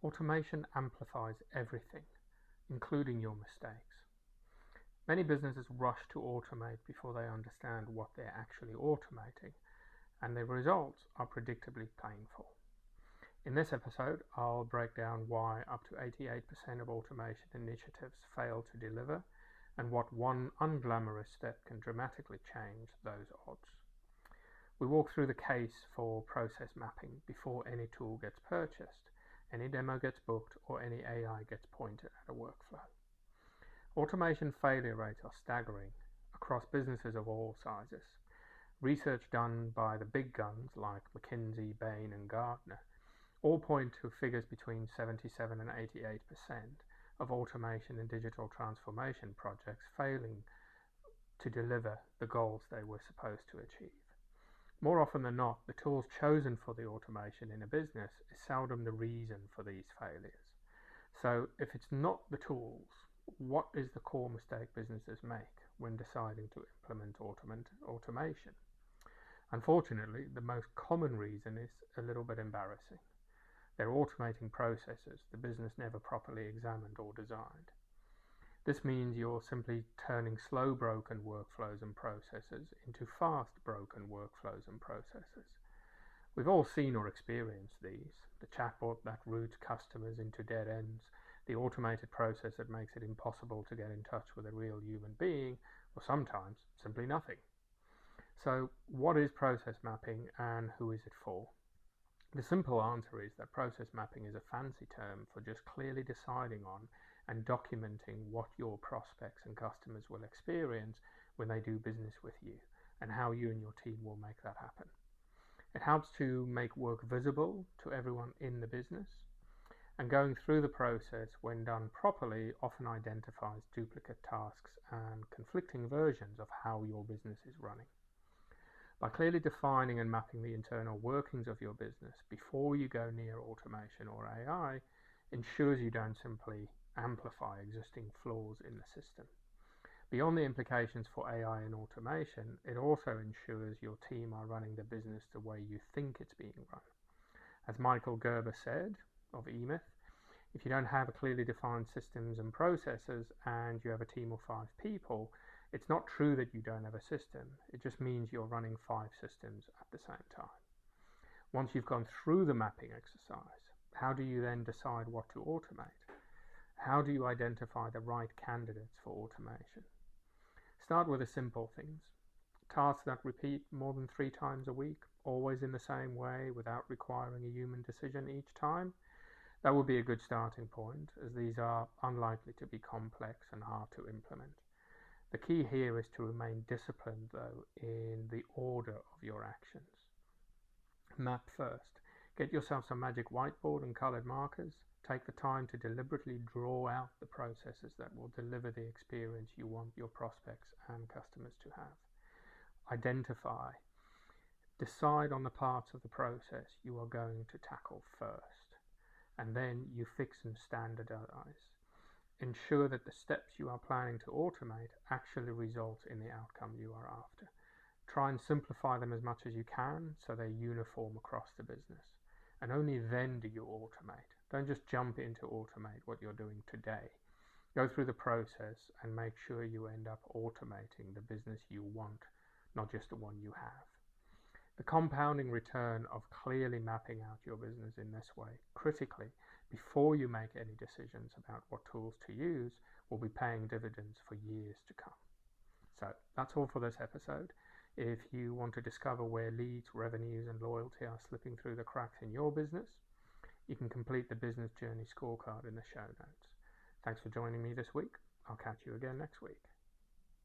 Automation amplifies everything, including your mistakes. Many businesses rush to automate before they understand what they're actually automating, and the results are predictably painful. In this episode, I'll break down why up to 88% of automation initiatives fail to deliver, and what one unglamorous step can dramatically change those odds. We walk through the case for process mapping before any tool gets purchased, any demo gets booked, or any AI gets pointed at a workflow. Automation failure rates are staggering across businesses of all sizes. Research done by the big guns like McKinsey, Bain, and Gartner all point to figures between 77 and 88% of automation and digital transformation projects failing to deliver the goals they were supposed to achieve. More often than not, the tools chosen for the automation in a business is seldom the reason for these failures. So if it's not the tools, what is the core mistake businesses make when deciding to implement automation? Unfortunately, the most common reason is a little bit embarrassing. They're automating processes the business never properly examined or designed. This means you're simply turning slow broken workflows and processes into fast broken workflows and processes. We've all seen or experienced these: the chatbot that routes customers into dead ends, the automated process that makes it impossible to get in touch with a real human being, or sometimes simply nothing. So what is process mapping and who is it for? The simple answer is that process mapping is a fancy term for just clearly deciding on and documenting what your prospects and customers will experience when they do business with you, and how you and your team will make that happen. It helps to make work visible to everyone in the business, and going through the process, when done properly, often identifies duplicate tasks and conflicting versions of how your business is running. By clearly defining and mapping the internal workings of your business before you go near automation or AI, ensures you don't simply amplify existing flaws in the system. Beyond the implications for AI and automation, it also ensures your team are running the business the way you think it's being run. As Michael Gerber said of eMyth, if you don't have a clearly defined systems and processes and you have a team of 5 people, it's not true that you don't have a system. It just means you're running 5 systems at the same time. Once you've gone through the mapping exercise, how do you then decide what to automate? How do you identify the right candidates for automation? Start with the simple things. Tasks that repeat more than 3 times a week, always in the same way without requiring a human decision each time. That would be a good starting point, as these are unlikely to be complex and hard to implement. The key here is to remain disciplined, though, in the order of your actions. Map first. Get yourself some magic whiteboard and colored markers. Take the time to deliberately draw out the processes that will deliver the experience you want your prospects and customers to have. Identify. Decide on the parts of the process you are going to tackle first, and then you fix and standardize. Ensure that the steps you are planning to automate actually result in the outcome you are after. Try and simplify them as much as you can so they're uniform across the business. And only then do you automate. Don't just jump in to automate what you're doing today. Go through the process and make sure you end up automating the business you want, not just the one you have. The compounding return of clearly mapping out your business in this way, critically, before you make any decisions about what tools to use, will be paying dividends for years to come. So that's all for this episode. If you want to discover where leads, revenues, and loyalty are slipping through the cracks in your business, you can complete the business journey scorecard in the show notes. Thanks for joining me this week. I'll catch you again next week.